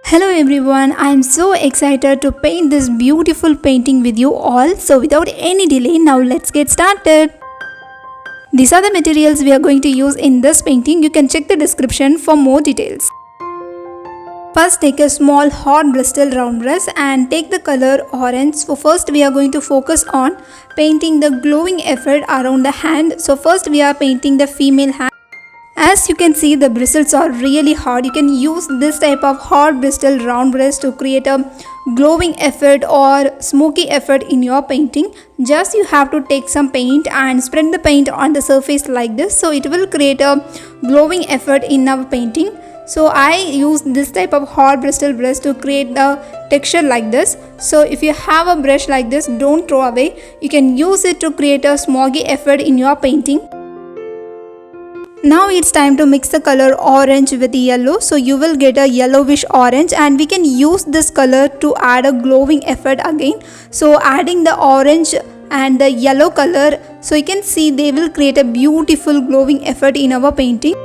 Hello everyone, I am so excited to paint this beautiful painting with you all. So without any delay, now let's get started. These are the materials we are going to use in this painting. You can check the description for more details. First, take a small hot Bristol round brush and take the color orange. So first we are going to focus on painting the glowing effect around the hand. So first we are painting the female hand. As you can see, the bristles are really hard. You can use this type of hard bristle round brush to create a glowing effect or smoky effect in your painting. Just you have to take some paint and spread the paint on the surface like this, so it will create a glowing effect in our painting. So I use this type of hard bristle brush to create the texture like this. So if you have a brush like this, don't throw away. You can use it to create a smoky effect in your painting. Now it's time to mix the color orange with yellow, so you will get a yellowish orange, and we can use this color to add a glowing effect again. So adding the orange and the yellow color, so you can see they will create a beautiful glowing effect in our painting.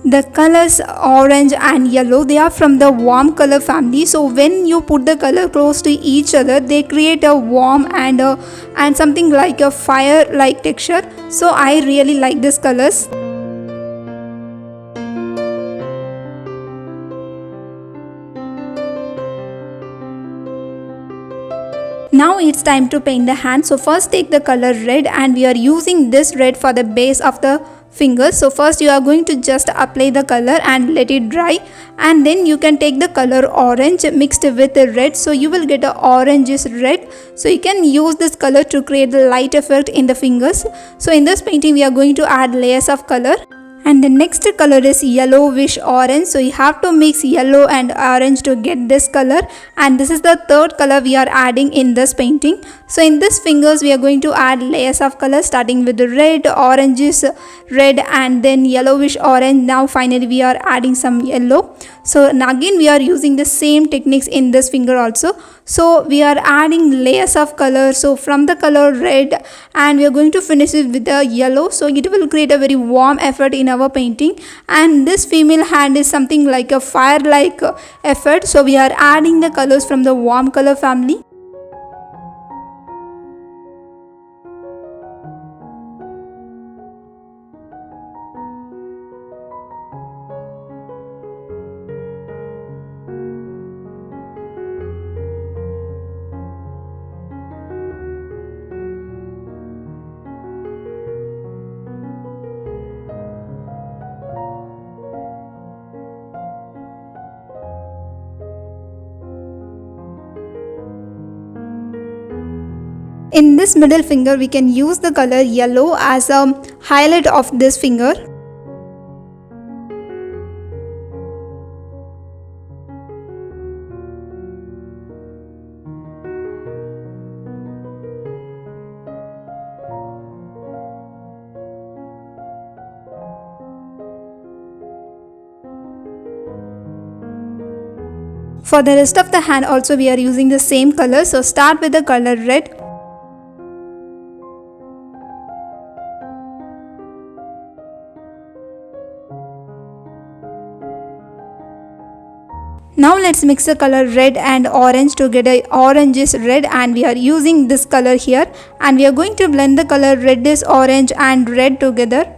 The colors orange and yellow, they are from the warm color family. So when you put the color close to each other, they create a warm and something like a fire like texture. So I really like these colors. Now it's time to paint the hand. So first take the color red, and we are using this red for the base of the fingers. So first you are going to just apply the color and let it dry, and then you can take the color orange mixed with the red, so you will get a orangish red. So you can use this color to create the light effect in the fingers. So in this painting we are going to add layers of color. And the next color is yellowish orange, so you have to mix yellow and orange to get this color, and this is the third color we are adding in this painting. So in this fingers we are going to add layers of color, starting with the red, orangish red, and then yellowish orange. Now finally we are adding some yellow. So again we are using the same techniques in this finger also. So we are adding layers of color, so from the color red, and we are going to finish it with the yellow, so it will create a very warm effect in our painting. And this female hand is something like a fire like effect, so we are adding the colors from the warm color family. In this middle finger we can use the color yellow as a highlight of this finger. For the rest of the hand also we are using the same color, so start with the color red. Now let's mix the color red and orange to get a orangish red, and we are using this color here, and we are going to blend the color reddish orange and red together.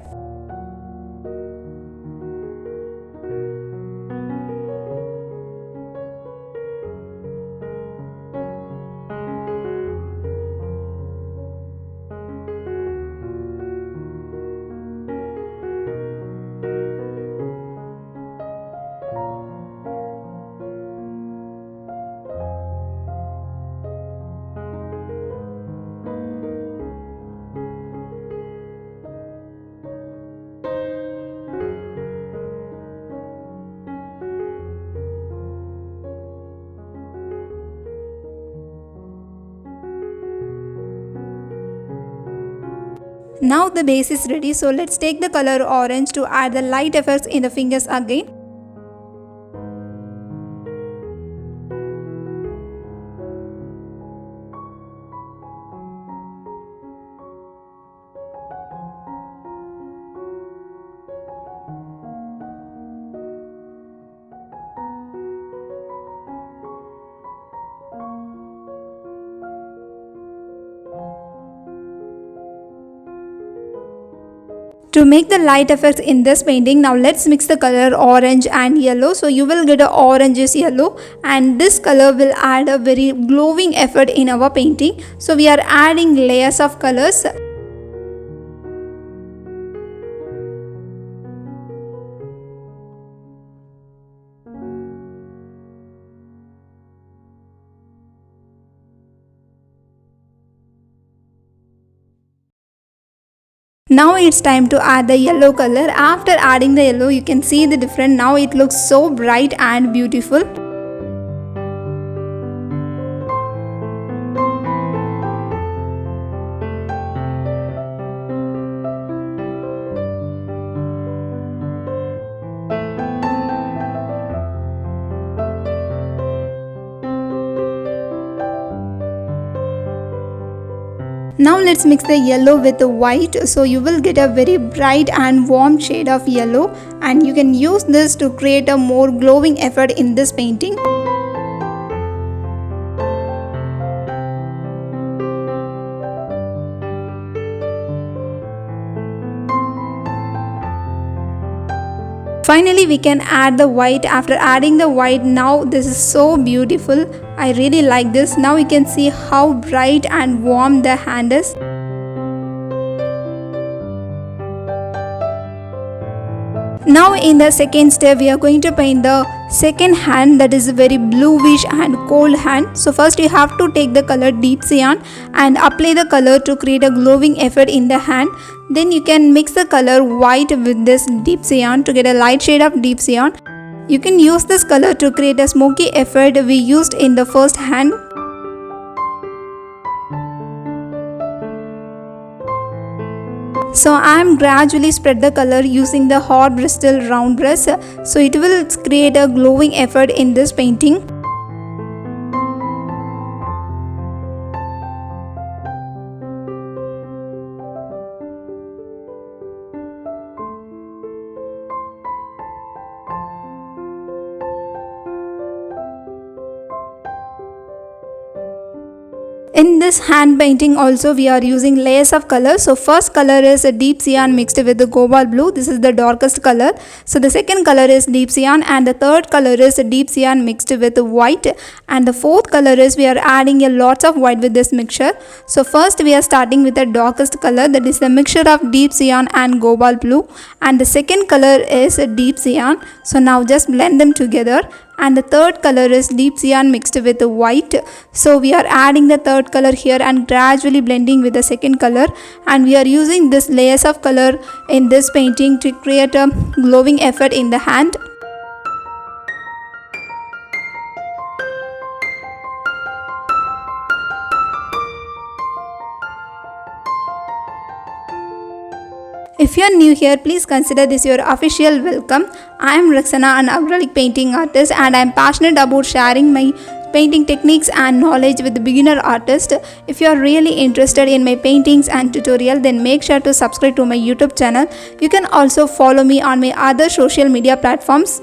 Now the base is ready, so let's take the color orange to add the light effects in the fingers again. To make the light effects in this painting, now let's mix the color orange and yellow. So you will get a oranges yellow, and this color will add a very glowing effect in our painting. So we are adding layers of colors. Now it's time to add the yellow color. After adding the yellow, you can see the difference. Now it looks so bright and beautiful. Now let's mix the yellow with the white, so you will get a very bright and warm shade of yellow, and you can use this to create a more glowing effect in this painting. Finally, we can add the white. After adding the white, now this is so beautiful. I really like this. Now you can see how bright and warm the hand is. Now in the second step, we are going to paint the second hand, that is a very bluish and cold hand. So first you have to take the color deep cyan and apply the color to create a glowing effect in the hand. Then you can mix the color white with this deep cyan to get a light shade of deep cyan. You can use this color to create a smoky effect we used in the first hand. So I am gradually spread the color using the hot bristle round brush, so it will create a glowing effect in this painting. In this hand painting also we are using layers of color. So first color is a deep cyan mixed with the cobalt blue. This is the darkest color. So the second color is deep cyan, and the third color is a deep cyan mixed with white, and the fourth color is we are adding a lot of white with this mixture. So first we are starting with the darkest color, that is the mixture of deep cyan and cobalt blue, and the second color is deep cyan. So now just blend them together, and the third color is deep cyan mixed with white. So we are adding the third color here and gradually blending with the second color, and we are using this layers of color in this painting to create a glowing effect in the hand. If you are new here, please consider this your official welcome. I am Roxana, an acrylic painting artist, and I am passionate about sharing my painting techniques and knowledge with the beginner artist. If you are really interested in my paintings and tutorial, then make sure to subscribe to my YouTube channel. You can also follow me on my other social media platforms.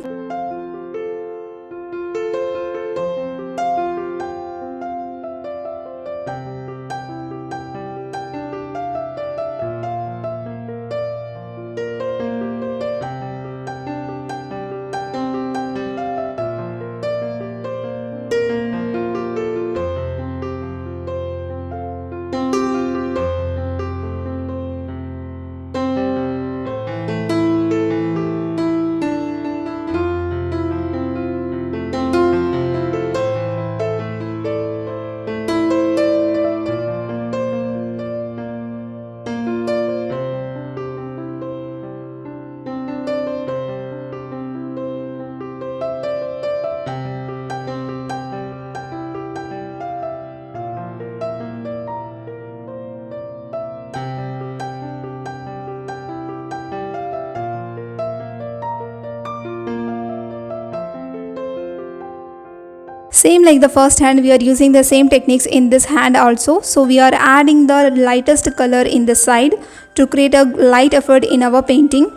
Same like the first hand, we are using the same techniques in this hand also. So we are adding the lightest color in the side to create a light effect in our painting.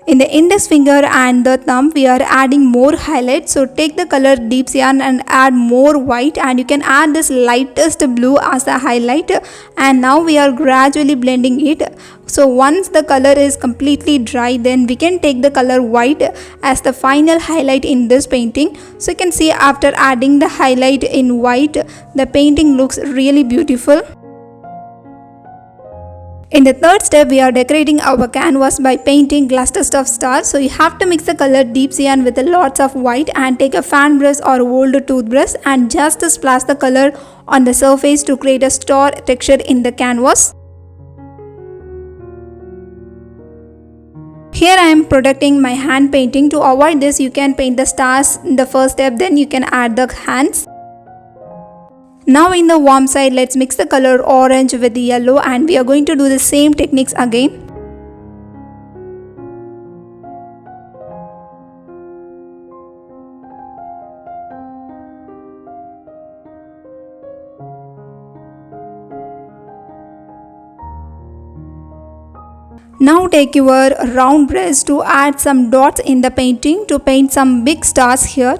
In the index finger and the thumb, we are adding more highlights. So take the color deep cyan and add more white, and you can add this lightest blue as a highlight. And now we are gradually blending it. So once the color is completely dry, then we can take the color white as the final highlight in this painting. So you can see after adding the highlight in white, the painting looks really beautiful. In the third step, we are decorating our canvas by painting clusters of stars. So you have to mix the color deep cyan with lots of white and take a fan brush or old toothbrush and just splash the color on the surface to create a star texture in the canvas. Here I am protecting my hand painting. To avoid this, you can paint the stars in the first step, then you can add the hands. Now in the warm side, let's mix the color orange with the yellow, and we are going to do the same techniques again. Now take your round brush to add some dots in the painting to paint some big stars here.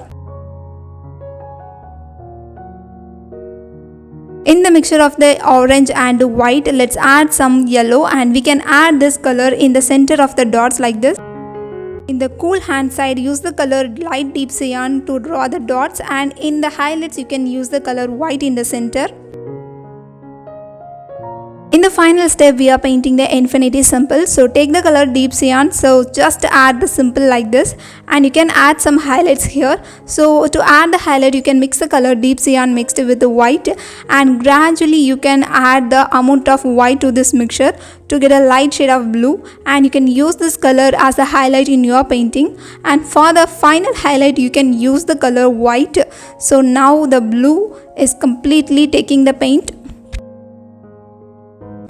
In the mixture of the orange and white, let's add some yellow, and we can add this color in the center of the dots like this. In the cool hand side, use the color light deep cyan to draw the dots, and in the highlights you can use the color white in the center. In the final step, we are painting the infinity symbol. So take the color deep cyan, so just add the symbol like this, and you can add some highlights here. So to add the highlight, you can mix the color deep cyan mixed with the white, and gradually you can add the amount of white to this mixture to get a light shade of blue, and you can use this color as a highlight in your painting. And for the final highlight, you can use the color white. So now the blue is completely taking the paint.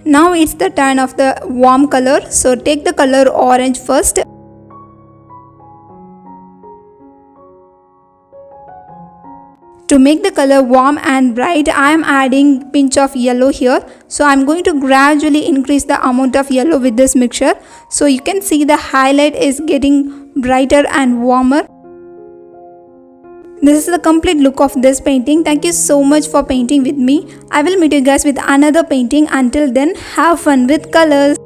Now it's the turn of the warm color. So take the color orange first. To make the color warm and bright, I am adding pinch of yellow here. So I am going to gradually increase the amount of yellow with this mixture. So you can see the highlight is getting brighter and warmer. This is the complete look of this painting. Thank you so much for painting with me. I will meet you guys with another painting. Until then, have fun with colors.